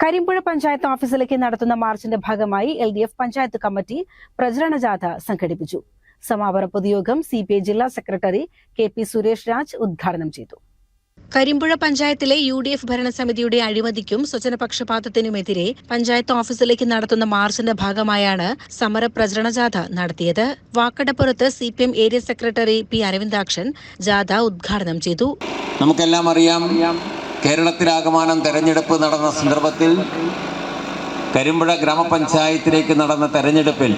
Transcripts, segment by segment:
കരിമ്പുഴ പഞ്ചായത്ത് ഓഫീസിലേക്ക് നടത്തുന്ന മാർച്ചിന്റെ ഭാഗമായി LDF പഞ്ചായത്ത് കമ്മിറ്റി പ്രചരണ ജാഥ സംഘടിപ്പിച്ചു. സമാപന പൊതുയോഗം CPI ജില്ലാ സെക്രട്ടറി KP സുരേഷ് രാജ് ഉദ്ഘാടനം ചെയ്തു. കരിമ്പുഴ പഞ്ചായത്തിലെ UDF ഭരണസമിതിയുടെ അഴിമതിക്കും സ്വജനപക്ഷപാതത്തിനുമെതിരെ പഞ്ചായത്ത് ഓഫീസിലേക്ക് നടത്തുന്ന മാർച്ചിന്റെ ഭാഗമായാണ് സമര പ്രചരണ ജാഥ നടത്തിയത്. വാക്കടപ്പുറത്ത് CPM area secretary P Aravindakshan ജാഥ ഉദ്ഘാടനം ചെയ്തു. നമുക്കെല്ലാം അറിയാം, കേരളത്തിലാകമാനം തെരഞ്ഞെടുപ്പ് നടന്ന സന്ദർഭത്തിൽ കരിമ്പുഴ ഗ്രാമപഞ്ചായത്തിലേക്ക് നടന്ന തെരഞ്ഞെടുപ്പിൽ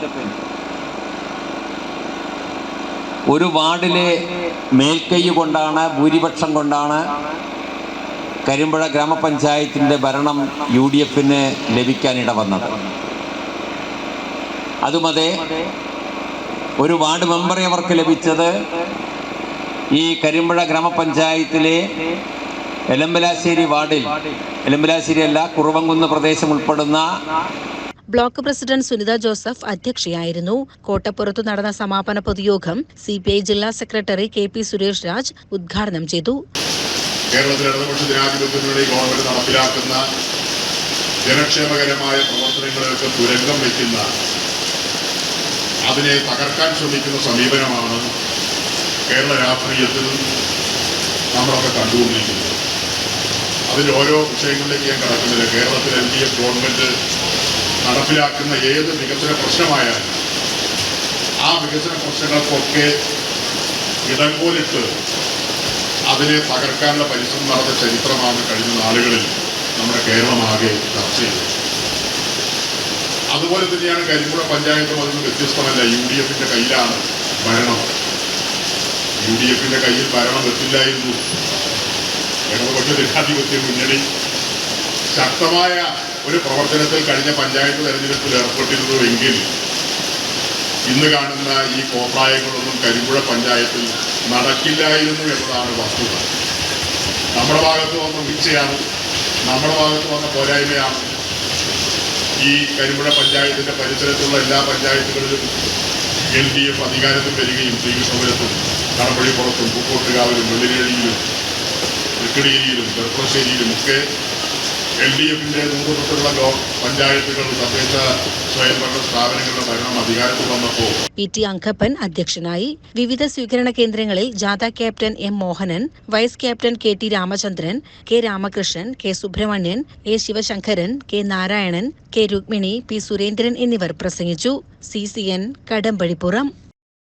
ഒരു വാർഡിലെ മേൽക്കൈ കൊണ്ടാണ്, ഭൂരിപക്ഷം കൊണ്ടാണ് കരിമ്പുഴ ഗ്രാമപഞ്ചായത്തിൻ്റെ ഭരണം UDFന് ലഭിക്കാനിട വന്നത്. അതുമതെ ഒരു വാർഡ് മെമ്പറെ അവർക്ക് ലഭിച്ചത് ഈ കരിമ്പുഴ ഗ്രാമപഞ്ചായത്തിലെ എലമ്പലാശ്ശേരി വാർഡിൽ, എലമ്പലാശ്ശേരിയല്ല, കുറുവങ്കുന്ന് പ്രദേശം ഉൾപ്പെടുന്ന ബ്ലോക്ക് പ്രസിഡന്റ് സുനിത ജോസഫ് അധ്യക്ഷയായിരുന്നു. കോട്ടപ്പുറത്തു നടന്ന സമാപന പൊതുയോഗം CPI ജില്ലാ സെക്രട്ടറി KP സുരേഷ് രാജ് ഉദ്ഘാടനം ചെയ്തു. കേരളത്തിലെ ഇടതുപക്ഷ ജനാധിപത്യത്തിലൂടെ ഗവൺമെന്റ് നടപ്പിലാക്കുന്ന ജനക്ഷേമകരമായ പ്രവർത്തനങ്ങൾക്ക് തുരങ്കം വയ്ക്കുന്ന, അതിനെ തകർക്കാൻ ശ്രമിക്കുന്ന സമീപനമാണ് കേരള രാഷ്ട്രീയത്തിൽ നമ്മളൊക്കെ കണ്ടുകൊണ്ടിരിക്കുന്നത്. അതിൽ ഓരോ വിഷയങ്ങളിലേക്ക് ഞാൻ കടക്കുന്നില്ല. കേരളത്തിൽ LDF ഗവൺമെന്റ് നടപ്പിലാക്കുന്ന ഏത് വികസന പ്രശ്നമായാലും ആ വികസന പ്രശ്നങ്ങൾക്കൊക്കെ ഇടംപോലിട്ട് അതിനെ തകർക്കാനുള്ള പരിശ്രമം നടന്ന ചരിത്രമാണ് കഴിഞ്ഞ നാളുകളിൽ നമ്മുടെ കേരളമാകെ ചർച്ച ചെയ്തത്. അതുപോലെ തന്നെയാണ് കരിമ്പുഴ പഞ്ചായത്തും അതിന് വ്യത്യസ്തമല്ല. UDFന്റെ കയ്യിലാണ് ഭരണം. UDFന്റെ കയ്യിൽ ഭരണം എത്തില്ലായിരുന്നു. ഇടതുപക്ഷ ജനാധിപത്യ മുന്നണി ശക്തമായ ഒരു പ്രവർത്തനത്തിൽ കഴിഞ്ഞ പഞ്ചായത്ത് തെരഞ്ഞെടുപ്പിൽ ഏർപ്പെട്ടിരുന്നുവെങ്കിൽ ഇന്ന് കാണുന്ന ഈ കോപ്രായങ്ങളൊന്നും കരിമ്പുഴ പഞ്ചായത്തിൽ നടക്കില്ലായിരുന്നു എന്നതാണ് വസ്തുത. നമ്മുടെ ഭാഗത്ത് വന്ന വീഴ്ചയാണ്, നമ്മുടെ ഭാഗത്ത് വന്ന പോരായ്മയാണ്. ഈ കരിമ്പുഴ പഞ്ചായത്തിന്റെ പരിസരത്തുള്ള എല്ലാ പഞ്ചായത്തുകളിലും LDF അധികാരത്തിൽ വരികയും ശ്രീകൃഷ്ണപുരത്തും കടമ്പഴിപ്പുറത്തും പൂക്കോട്ടുകാവിലും വെള്ളിനേഴിയിലും തൃക്കടിയിലും ചെറുപ്പശ്ശേരിയിലും ഒക്കെ LDFന്റെ നേതൃത്വത്തിലുള്ള പഞ്ചായത്തുകൾ, തദ്ദേശ സ്വയംഭരണ സ്ഥാപനങ്ങളുടെ ഭരണം അധികാരത്തിൽ വന്നപ്പോൾ PT അങ്കപ്പൻ അധ്യക്ഷനായി. വിവിധ സ്വീകരണ കേന്ദ്രങ്ങളിൽ ജാഥ captain M Mohanan, vice captain KT Ramachandran, K Ramakrishnan, K Subramanian, A Sivasankaran, K Narayanan, K Rukmini, P Surendran എന്നിവർ പ്രസംഗിച്ചു. CCN കടമ്പഴിപ്പുറം.